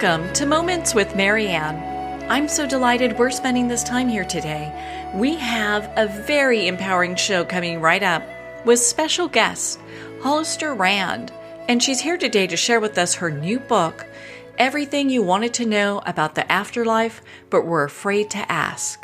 Welcome to Moments with Marianne. I'm so delighted we're spending this time here today. We have a very empowering show coming right up with special guest, Hollister Rand, and she's here today to share with us her new book, Everything You Wanted to Know About the Afterlife But Were Afraid to Ask.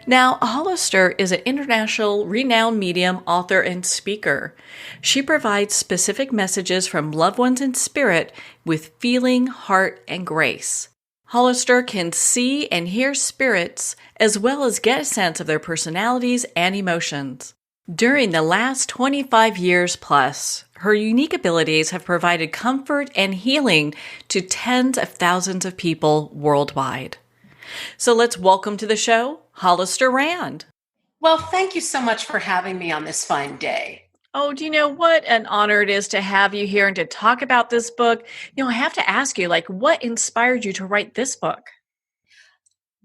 Now, Hollister is an international renowned medium, author, and speaker. She provides specific messages from loved ones in spirit with feeling, heart, and grace. Hollister can see and hear spirits as well as get a sense of their personalities and emotions. During the last 25 years plus, her unique abilities have provided comfort and healing to tens of thousands of people worldwide. So let's welcome to the show, Hollister Rand. Well, thank you so much for having me on this fine day. Oh, do you know what an honor it is to have you here and to talk about this book? I have to ask you, what inspired you to write this book?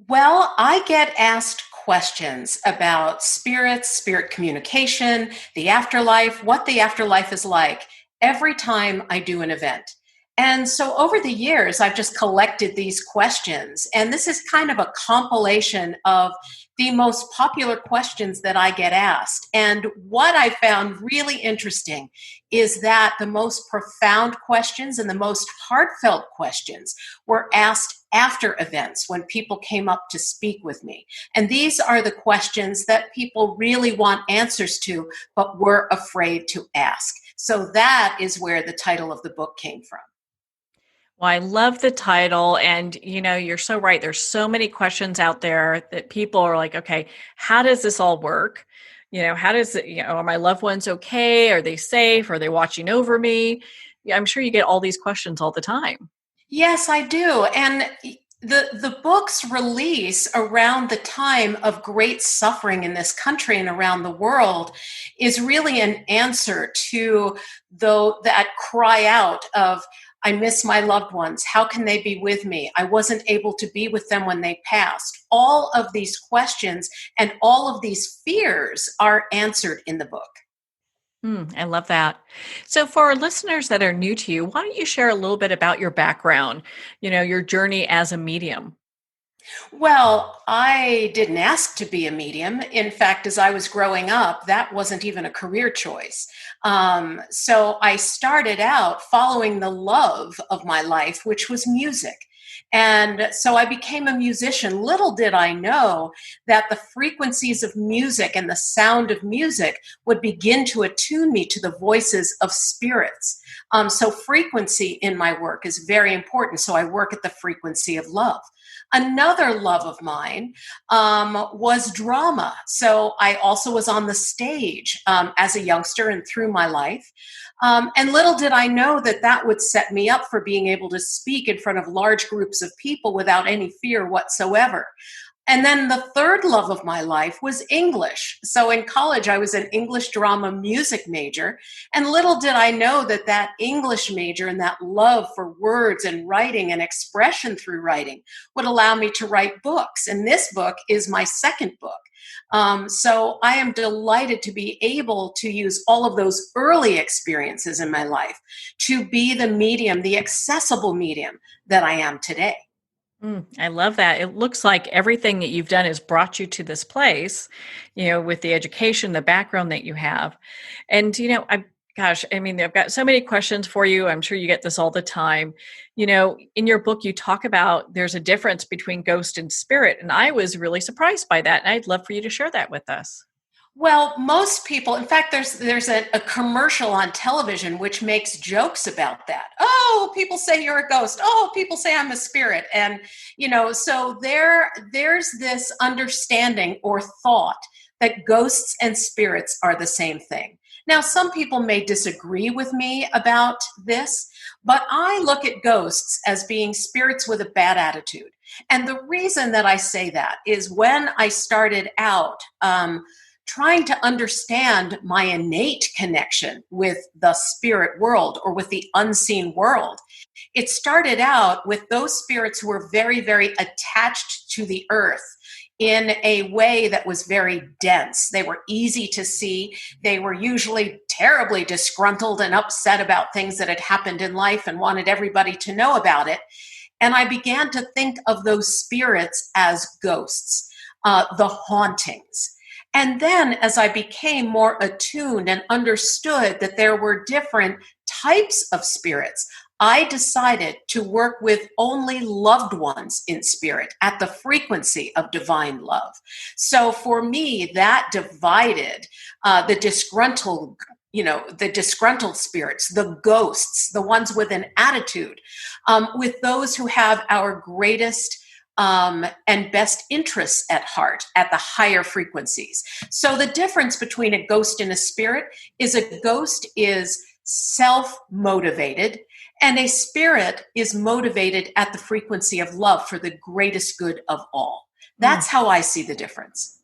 Well, I get asked questions about spirits, spirit communication, the afterlife, what the afterlife is like every time I do an event. And so over the years, I've just collected these questions. And this is kind of a compilation of the most popular questions that I get asked. And what I found really interesting is that the most profound questions and the most heartfelt questions were asked after events when people came up to speak with me. And these are the questions that people really want answers to, but were afraid to ask. So that is where the title of the book came from. Well, I love the title, and you're so right. There's so many questions out there that people are like, okay, how does this all work? How does it, are my loved ones okay? Are they safe? Are they watching over me? I'm sure you get all these questions all the time. Yes, I do. And the book's release around the time of great suffering in this country and around the world is really an answer to that cry out of, I miss my loved ones. How can they be with me? I wasn't able to be with them when they passed. All of these questions and all of these fears are answered in the book. I love that. So for our listeners that are new to you, why don't you share a little bit about your background, your journey as a medium? Well, I didn't ask to be a medium. In fact, as I was growing up, that wasn't even a career choice. So I started out following the love of my life, which was music. And so I became a musician. Little did I know that the frequencies of music and the sound of music would begin to attune me to the voices of spirits. So frequency in my work is very important. So I work at the frequency of love. Another love of mine was drama. So I also was on the stage as a youngster and through my life. And little did I know that that would set me up for being able to speak in front of large groups of people without any fear whatsoever. And then the third love of my life was English. So in college, I was an English drama music major. And little did I know that that English major and that love for words and writing and expression through writing would allow me to write books. And this book is my second book. So I am delighted to be able to use all of those early experiences in my life to be the medium, the accessible medium that I am today. I love that. It looks like everything that you've done has brought you to this place, with the education, the background that you have. And, I've got so many questions for you. I'm sure you get this all the time. In your book, you talk about there's a difference between ghost and spirit. And I was really surprised by that. And I'd love for you to share that with us. Well, most people, in fact, there's a commercial on television which makes jokes about that. Oh, people say you're a ghost. Oh, people say I'm a spirit. And, so there's this understanding or thought that ghosts and spirits are the same thing. Now, some people may disagree with me about this, but I look at ghosts as being spirits with a bad attitude. And the reason that I say that is when I started out, trying to understand my innate connection with the spirit world or with the unseen world. It started out with those spirits who were very, very attached to the earth in a way that was very dense. They were easy to see. They were usually terribly disgruntled and upset about things that had happened in life and wanted everybody to know about it. And I began to think of those spirits as ghosts, the hauntings. And then as I became more attuned and understood that there were different types of spirits, I decided to work with only loved ones in spirit at the frequency of divine love. So for me, that divided the disgruntled, the disgruntled spirits, the ghosts, the ones with an attitude, with those who have our greatest and best interests at heart at the higher frequencies. So the difference between a ghost and a spirit is a ghost is self-motivated, and a spirit is motivated at the frequency of love for the greatest good of all. That's how I see the difference.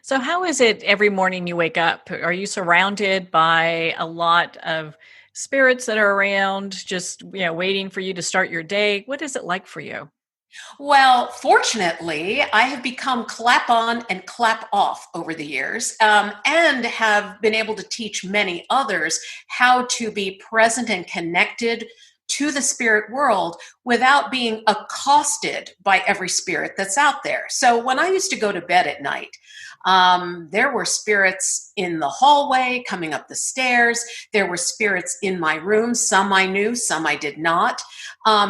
So how is it every morning you wake up? Are you surrounded by a lot of spirits that are around, just, waiting for you to start your day? What is it like for you? Well, fortunately, I have become clap on and clap off over the years, and have been able to teach many others how to be present and connected to the spirit world without being accosted by every spirit that's out there. So when I used to go to bed at night, there were spirits in the hallway coming up the stairs. There were spirits in my room. Some I knew, some I did not.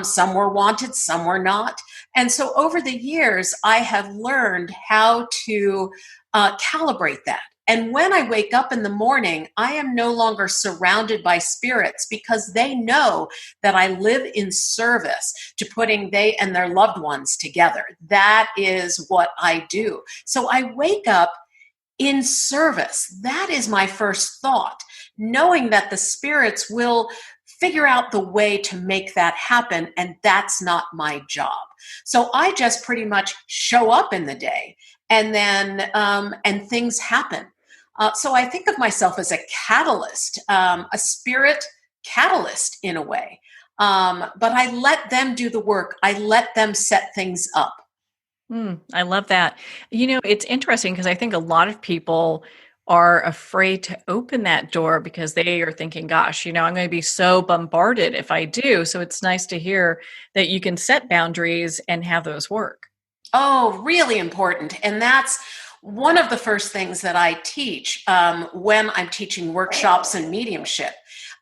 Some were wanted, some were not. And so over the years, I have learned how to calibrate that. And when I wake up in the morning, I am no longer surrounded by spirits because they know that I live in service to putting they and their loved ones together. That is what I do. So I wake up in service. That is my first thought, knowing that the spirits will figure out the way to make that happen, and that's not my job. So I just pretty much show up in the day, and then and things happen. So I think of myself as a catalyst, a spirit catalyst in a way. But I let them do the work. I let them set things up. I love that. It's interesting because I think a lot of people are afraid to open that door because they are thinking, gosh, I'm going to be so bombarded if I do. So it's nice to hear that you can set boundaries and have those work. Oh, really important. And that's one of the first things that I teach when I'm teaching workshops in mediumship.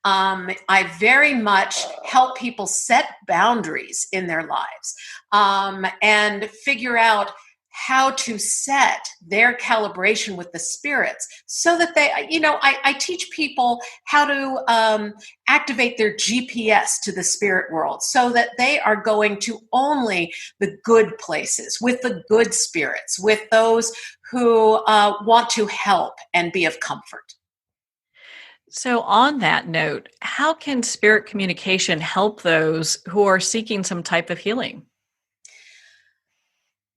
I very much help people set boundaries in their lives and figure out how to set their calibration with the spirits so that they, I teach people how to activate their GPS to the spirit world so that they are going to only the good places with the good spirits, with those who want to help and be of comfort. So, on that note, how can spirit communication help those who are seeking some type of healing?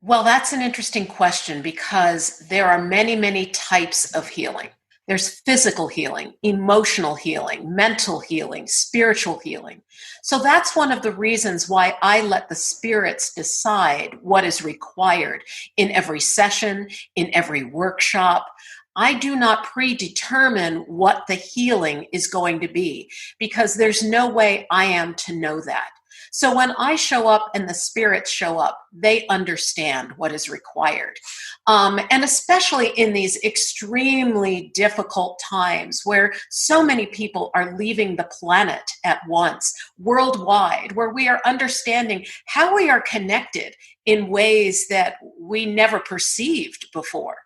Well, that's an interesting question because there are many, many types of healing. There's physical healing, emotional healing, mental healing, spiritual healing. So that's one of the reasons why I let the spirits decide what is required in every session, in every workshop. I do not predetermine what the healing is going to be because there's no way I am to know that. So when I show up and the spirits show up, they understand what is required. And especially in these extremely difficult times where so many people are leaving the planet at once, worldwide, where we are understanding how we are connected in ways that we never perceived before.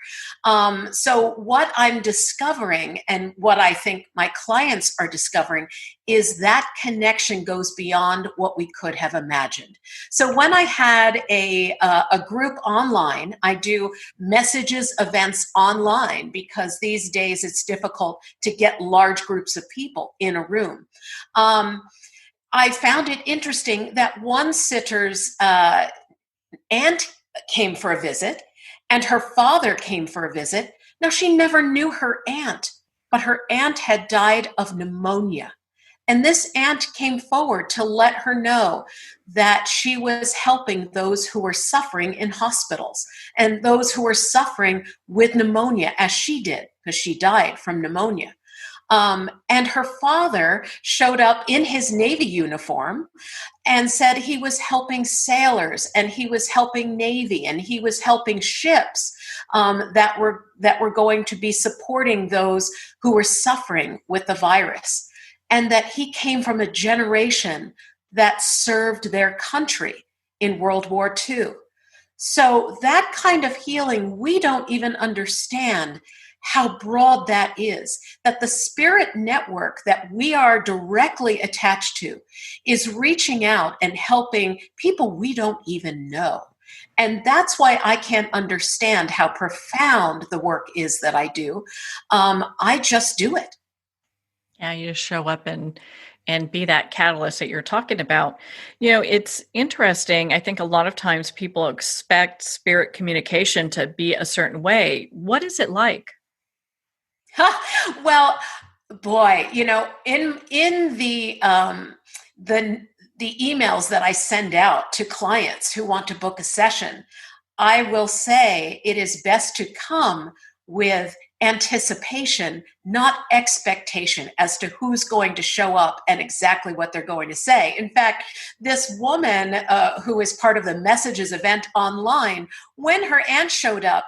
So what I'm discovering and what I think my clients are discovering is that connection goes beyond what we could have imagined. So when I had a group online, I do messages events online because these days it's difficult to get large groups of people in a room. I found it interesting that one sitter's aunt came for a visit and her father came for a visit. Now, she never knew her aunt, but her aunt had died of pneumonia. And this aunt came forward to let her know that she was helping those who were suffering in hospitals and those who were suffering with pneumonia, as she did, because she died from pneumonia. And her father showed up in his Navy uniform and said he was helping sailors and he was helping Navy and he was helping ships that were going to be supporting those who were suffering with the virus, and that he came from a generation that served their country in World War II. So that kind of healing, we don't even understand how broad that is, that the spirit network that we are directly attached to is reaching out and helping people we don't even know. And that's why I can't understand how profound the work is that I do. I just do it. Yeah, you just show up and be that catalyst that you're talking about. It's interesting. I think a lot of times people expect spirit communication to be a certain way. What is it like? Well, boy, in the emails that I send out to clients who want to book a session, I will say it is best to come with anticipation, not expectation as to who's going to show up and exactly what they're going to say. In fact, this woman who is part of the messages event online, when her aunt showed up,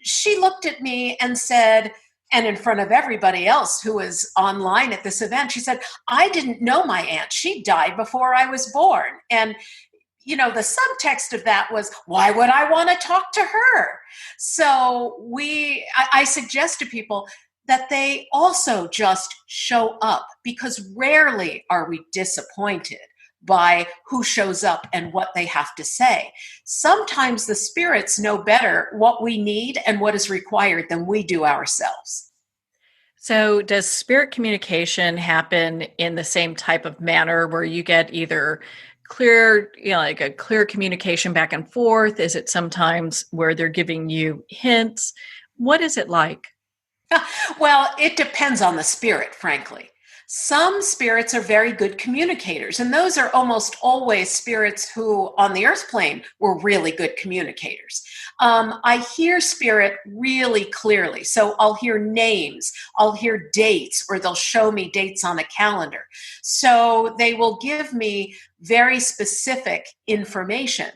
she looked at me and said, and in front of everybody else who was online at this event, she said, "I didn't know my aunt. She died before I was born." And the subtext of that was, why would I want to talk to her? So I suggest to people that they also just show up, because rarely are we disappointed by who shows up and what they have to say. Sometimes the spirits know better what we need and what is required than we do ourselves. So, does spirit communication happen in the same type of manner where you get either clear, like a clear communication back and forth? Is it sometimes where they're giving you hints? What is it like? Well, it depends on the spirit, frankly. Some spirits are very good communicators, and those are almost always spirits who, on the earth plane, were really good communicators. I hear spirit really clearly. So I'll hear names, I'll hear dates, or they'll show me dates on a calendar. So they will give me very specific information.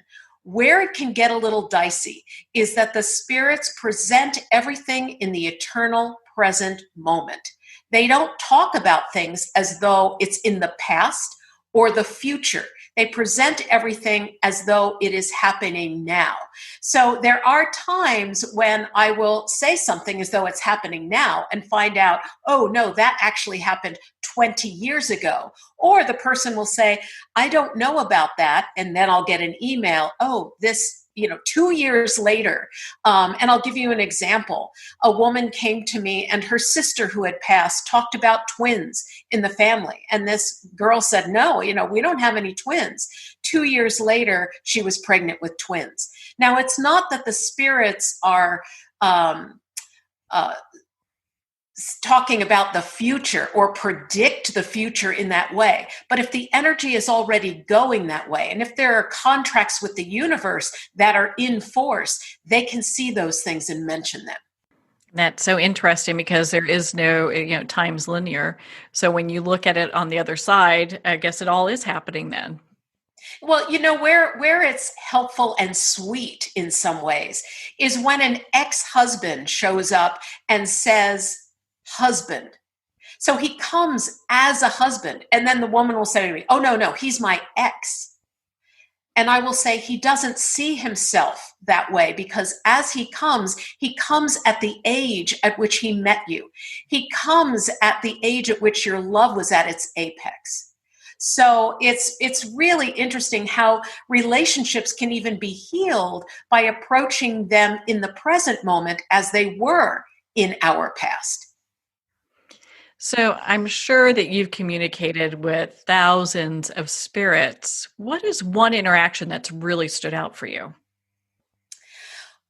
Where it can get a little dicey is that the spirits present everything in the eternal present moment. They don't talk about things as though it's in the past or the future. They present everything as though it is happening now. So there are times when I will say something as though it's happening now and find out, oh no, that actually happened 20 years ago. Or the person will say, I don't know about that. And then I'll get an email, oh, this 2 years later. And I'll give you an example. A woman came to me and her sister who had passed talked about twins in the family. And this girl said, no, we don't have any twins. 2 years later, she was pregnant with twins. Now, it's not that the spirits are talking about the future or predict the future in that way. But if the energy is already going that way, and if there are contracts with the universe that are in force, they can see those things and mention them. That's so interesting because there is no, time's linear. So when you look at it on the other side, I guess it all is happening then. Well, where it's helpful and sweet in some ways is when an ex-husband shows up and says, husband. So he comes as a husband, and then the woman will say to me, oh, no, he's my ex. And I will say he doesn't see himself that way, because as he comes at the age at which he met you. He comes at the age at which your love was at its apex. So it's really interesting how relationships can even be healed by approaching them in the present moment as they were in our past. So I'm sure that you've communicated with thousands of spirits. What is one interaction that's really stood out for you?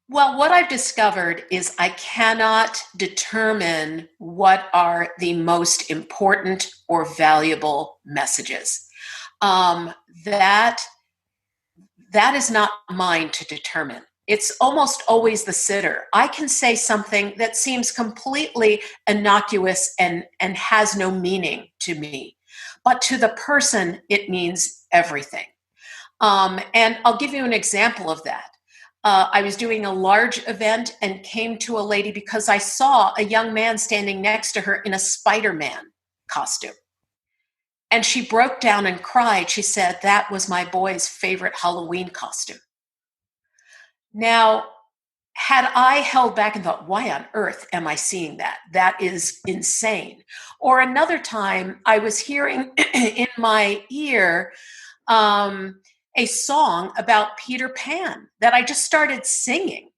Well, what I've discovered is I cannot determine what are the most important or valuable messages. That is not mine to determine. It's almost always the sitter. I can say something that seems completely innocuous and has no meaning to me, but to the person, it means everything. And I'll give you an example of that. I was doing a large event and came to a lady because I saw a young man standing next to her in a Spider-Man costume. And she broke down and cried. She said, that was my boy's favorite Halloween costume. Now, had I held back and thought, why on earth am I seeing that? That is insane. Or another time, I was hearing in my ear a song about Peter Pan that I just started singing.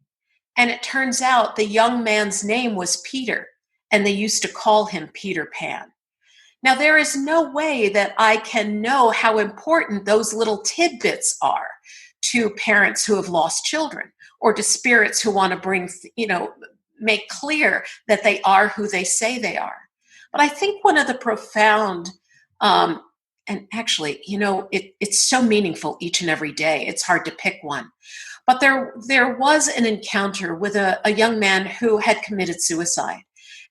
And it turns out the young man's name was Peter, and they used to call him Peter Pan. Now, there is no way that I can know how important those little tidbits are to parents who have lost children, or to spirits who want to make clear that they are who they say they are. But I think one of the profound, and actually, it's so meaningful each and every day. It's hard to pick one. But there was an encounter with a young man who had committed suicide.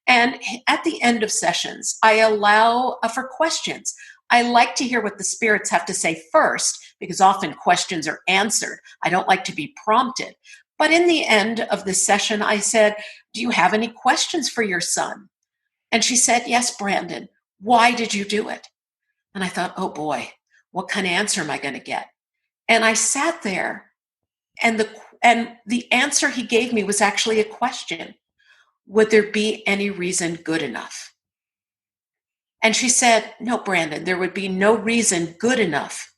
And at the end of sessions, I allow for questions. I like to hear what the spirits have to say first, because often questions are answered. I don't like to be prompted. But in the end of the session, I said, do you have any questions for your son? And she said, yes, Brandon. Why did you do it? And I thought, oh boy, what kind of answer am I going to get? And I sat there, and the answer he gave me was actually a question. Would there be any reason good enough? And she said, no, Brandon, there would be no reason good enough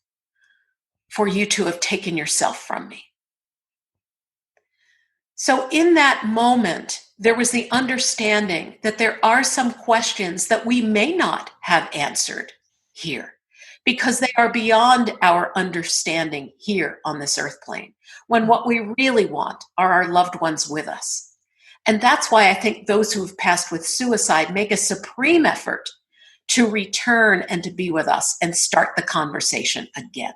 for you to have taken yourself from me. So in that moment, there was the understanding that there are some questions that we may not have answered here, because they are beyond our understanding here on this earth plane, when what we really want are our loved ones with us. And that's why I think those who have passed with suicide make a supreme effort to return and to be with us and start the conversation again.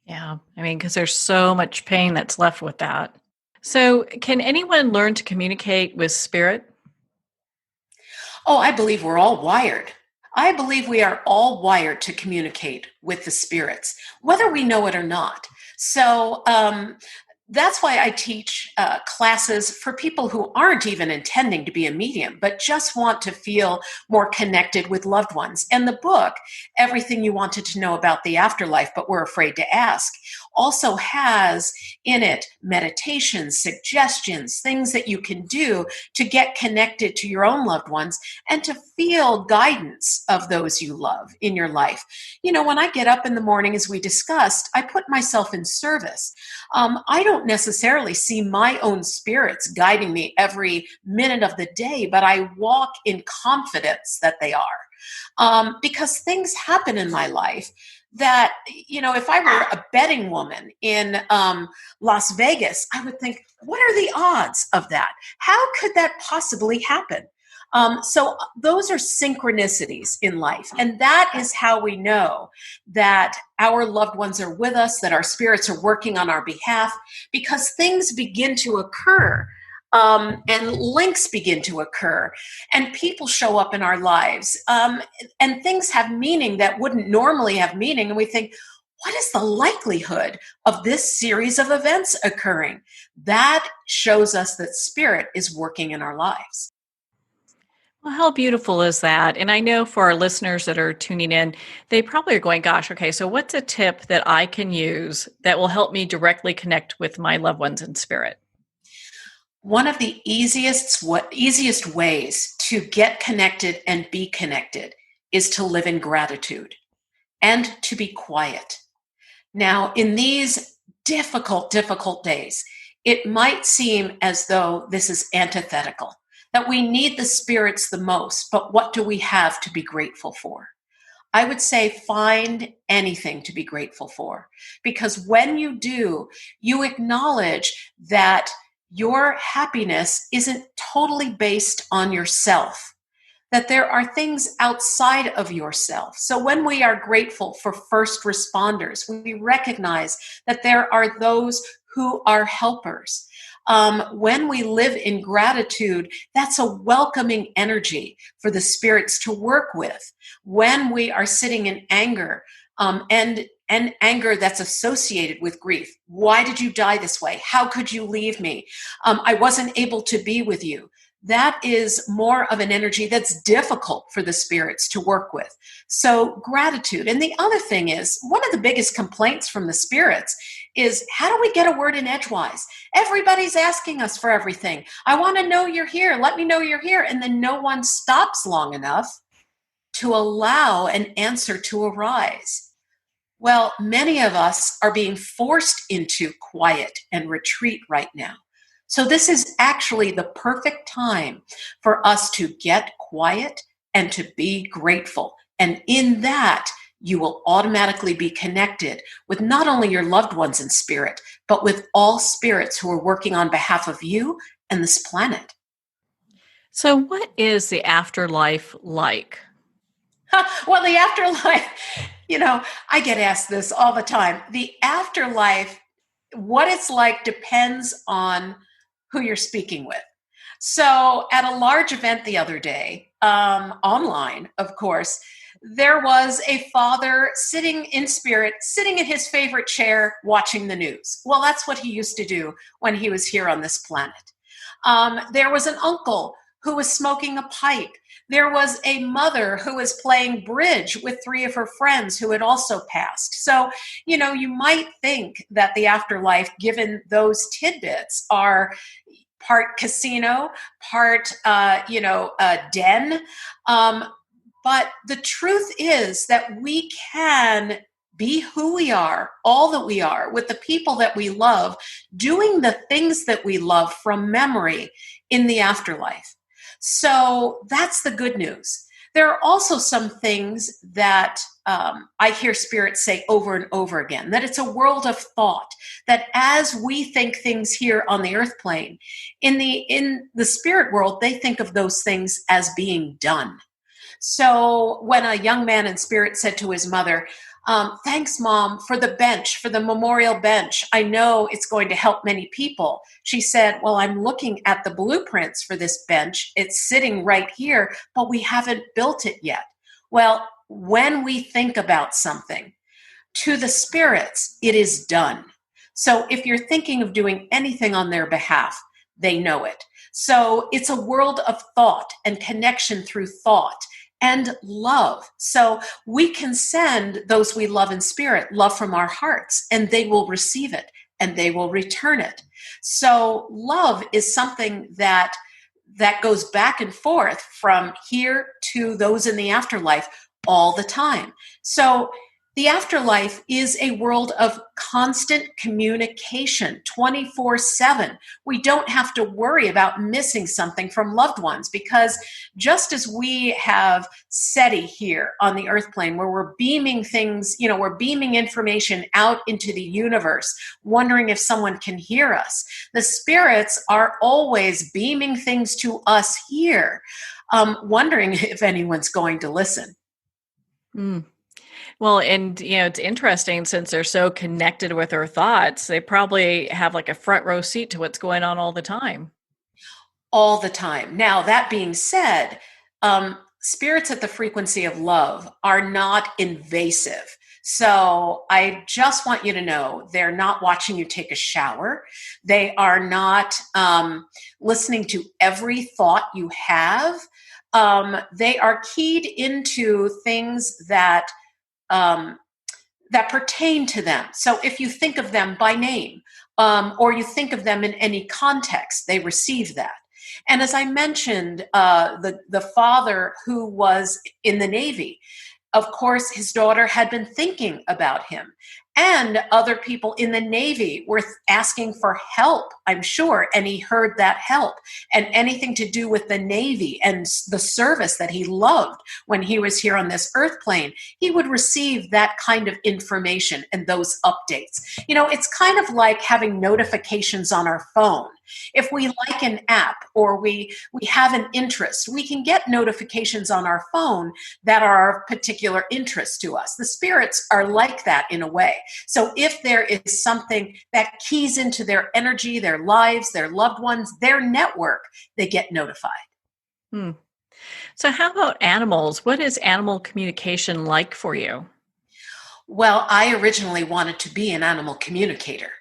Yeah, I mean, because there's so much pain that's left with that. So, can anyone learn to communicate with spirit? Oh, I believe we're all wired. I believe we are all wired to communicate with the spirits, whether we know it or not. So, that's why I teach classes for people who aren't even intending to be a medium, but just want to feel more connected with loved ones. And the book, Everything You Wanted to Know About the Afterlife, But Were Afraid to Ask, also has in it meditations, suggestions, things that you can do to get connected to your own loved ones and to feel guidance of those you love in your life. When I get up in the morning, as we discussed, I put myself in service. I don't necessarily see my own spirits guiding me every minute of the day, but I walk in confidence that they are. Because things happen in my life that, if I were a betting woman in Las Vegas, I would think, what are the odds of that? How could that possibly happen? So those are synchronicities in life. And that is how we know that our loved ones are with us, that our spirits are working on our behalf, because things begin to occur. And links begin to occur, and people show up in our lives, and things have meaning that wouldn't normally have meaning. And we think, what is the likelihood of this series of events occurring? That shows us that spirit is working in our lives. Well, how beautiful is that? And I know for our listeners that are tuning in, they probably are going, gosh, okay, so what's a tip that I can use that will help me directly connect with my loved ones in spirit? One of the easiest ways to get connected and be connected is to live in gratitude and to be quiet. Now, in these difficult days, it might seem as though this is antithetical, that we need the spirits the most, but what do we have to be grateful for? I would say find anything to be grateful for, because when you do, you acknowledge that your happiness isn't totally based on yourself, that there are things outside of yourself. So when we are grateful for first responders, we recognize that there are those who are helpers. When we live in gratitude, that's a welcoming energy for the spirits to work with. When we are sitting in anger, and anger that's associated with grief. Why did you die this way? How could you leave me? I wasn't able to be with you. That is more of an energy that's difficult for the spirits to work with. So gratitude. And the other thing is, one of the biggest complaints from the spirits is, how do we get a word in edgewise? Everybody's asking us for everything. I want to know you're here. Let me know you're here. And then no one stops long enough to allow an answer to arise. Well, many of us are being forced into quiet and retreat right now. So this is actually the perfect time for us to get quiet and to be grateful. And in that, you will automatically be connected with not only your loved ones in spirit, but with all spirits who are working on behalf of you and this planet. So, what is the afterlife like? Well, the afterlife, I get asked this all the time. The afterlife, what it's like depends on who you're speaking with. So at a large event the other day, online, of course, there was a father sitting in spirit, sitting in his favorite chair, watching the news. Well, that's what he used to do when he was here on this planet. There was an uncle who was smoking a pipe. There was a mother who was playing bridge with three of her friends who had also passed. So, you might think that the afterlife, given those tidbits, are part casino, part, den. But the truth is that we can be who we are, all that we are, with the people that we love, doing the things that we love from memory in the afterlife. So that's the good news. There are also some things that I hear spirits say over and over again, that it's a world of thought, that as we think things here on the earth plane, in the spirit world, they think of those things as being done. So when a young man in spirit said to his mother, thanks, Mom, for the bench, for the memorial bench. I know it's going to help many people. She said, well, I'm looking at the blueprints for this bench. It's sitting right here, but we haven't built it yet. Well, when we think about something, to the spirits, it is done. So if you're thinking of doing anything on their behalf, they know it. So it's a world of thought and connection through thought and love. So we can send those we love in spirit love from our hearts, and they will receive it and they will return it. So love is something that goes back and forth from here to those in the afterlife all the time. So the afterlife is a world of constant communication 24/7. We don't have to worry about missing something from loved ones, because just as we have SETI here on the earth plane, where we're beaming things, we're beaming information out into the universe, wondering if someone can hear us, the spirits are always beaming things to us here, wondering if anyone's going to listen. Mm. Well, and it's interesting, since they're so connected with our thoughts, they probably have like a front row seat to what's going on all the time. All the time. Now, that being said, spirits at the frequency of love are not invasive. So I just want you to know, they're not watching you take a shower. They are not listening to every thought you have. They are keyed into things that pertain to them. So if you think of them by name, or you think of them in any context, they receive that. And as I mentioned, the father who was in the Navy, of course, his daughter had been thinking about him. And other people in the Navy were asking for help. I'm sure, and he heard that help and anything to do with the Navy and the service that he loved when he was here on this earth plane, he would receive that kind of information and those updates. It's kind of like having notifications on our phone. If we like an app or we have an interest, we can get notifications on our phone that are of particular interest to us. The spirits are like that in a way. So if there is something that keys into their energy, their lives, their loved ones, their network, they get notified. Hmm. So how about animals? What is animal communication like for you? Well, I originally wanted to be an animal communicator.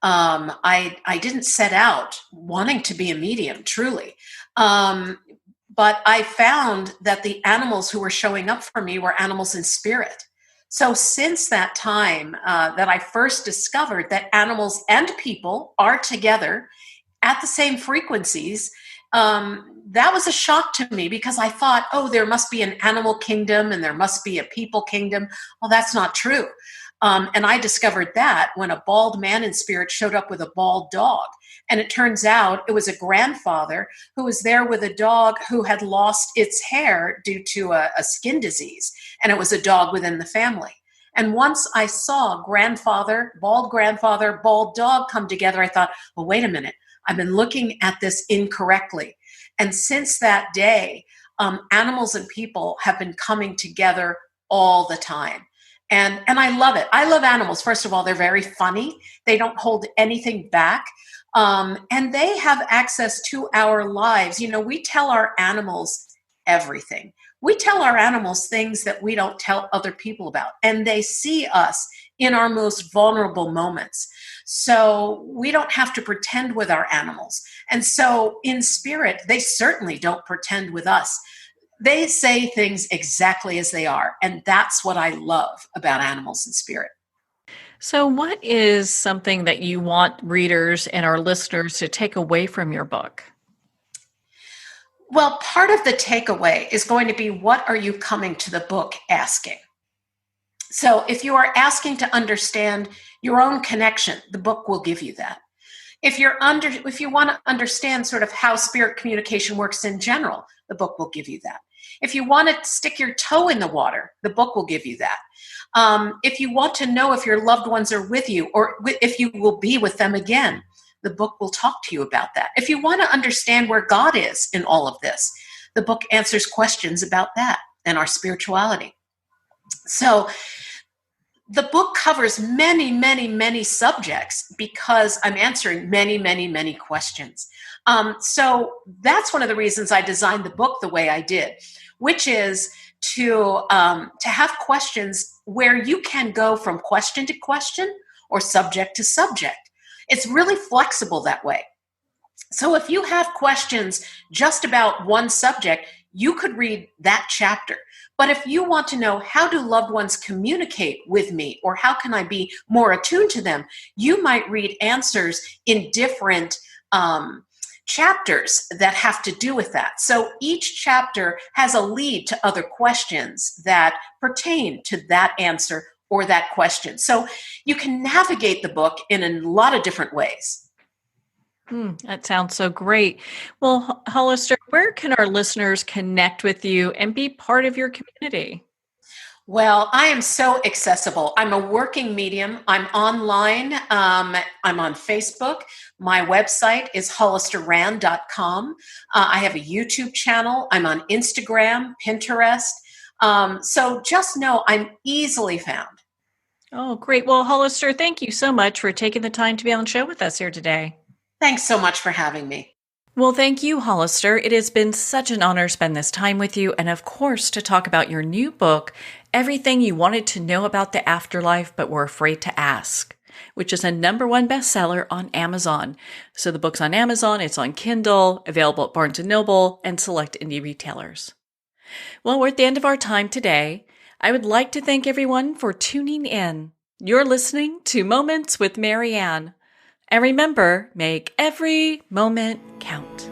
I didn't set out wanting to be a medium, truly. But I found that the animals who were showing up for me were animals in spirit. So since that time that I first discovered that animals and people are together at the same frequencies, that was a shock to me because I thought, oh, there must be an animal kingdom and there must be a people kingdom. Well, that's not true. And I discovered that when a bald man in spirit showed up with a bald dog. And it turns out it was a grandfather who was there with a dog who had lost its hair due to a skin disease. And it was a dog within the family. And once I saw grandfather, bald dog come together, I thought, well, wait a minute. I've been looking at this incorrectly. And since that day, animals and people have been coming together all the time. And I love it. I love animals. First of all, they're very funny. They don't hold anything back. And they have access to our lives. We tell our animals everything. We tell our animals things that we don't tell other people about. And they see us in our most vulnerable moments. So we don't have to pretend with our animals. And so in spirit, they certainly don't pretend with us. They say things exactly as they are. And that's what I love about animals in spirit. So what is something that you want readers and our listeners to take away from your book? Well, part of the takeaway is going to be, what are you coming to the book asking? So if you are asking to understand your own connection, the book will give you that. If you want to understand sort of how spirit communication works in general, the book will give you that. If you want to stick your toe in the water, the book will give you that. If you want to know if your loved ones are with you or if you will be with them again, the book will talk to you about that. If you want to understand where God is in all of this, the book answers questions about that and our spirituality. So the book covers many, many, many subjects because I'm answering many, many, many questions. So that's one of the reasons I designed the book the way I did, which is to have questions where you can go from question to question or subject to subject. It's really flexible that way. So if you have questions just about one subject, you could read that chapter. But if you want to know, how do loved ones communicate with me, or how can I be more attuned to them, you might read answers in different chapters that have to do with that. So each chapter has a lead to other questions that pertain to that answer or that question. So you can navigate the book in a lot of different ways. That sounds so great. Well, Hollister, where can our listeners connect with you and be part of your community? Well, I am so accessible. I'm a working medium. I'm online. I'm on Facebook. My website is hollisterrand.com. I have a YouTube channel. I'm on Instagram, Pinterest. So just know I'm easily found. Oh, great. Well, Hollister, thank you so much for taking the time to be on the show with us here today. Thanks so much for having me. Well, thank you, Hollister. It has been such an honor to spend this time with you and, of course, to talk about your new book, Everything You Wanted to Know About the Afterlife But Were Afraid to Ask, which is a #1 bestseller on Amazon. So the book's on Amazon, it's on Kindle, available at Barnes & Noble, and select indie retailers. Well, we're at the end of our time today. I would like to thank everyone for tuning in. You're listening to Moments with Marianne. And remember, make every moment count.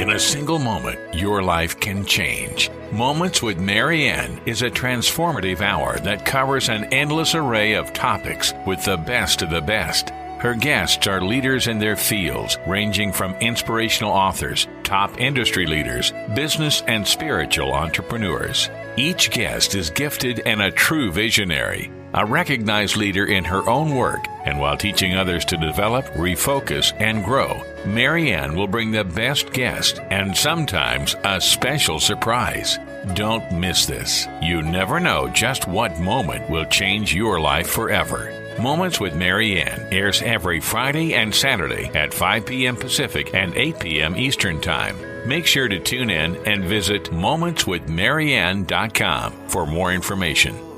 In a single moment, your life can change. Moments with Marianne is a transformative hour that covers an endless array of topics with the best of the best. Her guests are leaders in their fields, ranging from inspirational authors, top industry leaders, business and spiritual entrepreneurs. Each guest is gifted and a true visionary, a recognized leader in her own work, and while teaching others to develop, refocus, and grow, Marianne will bring the best guest and sometimes a special surprise. Don't miss this. You never know just what moment will change your life forever. Moments with Marianne airs every Friday and Saturday at 5 p.m. Pacific and 8 p.m. Eastern Time. Make sure to tune in and visit momentswithmarianne.com for more information.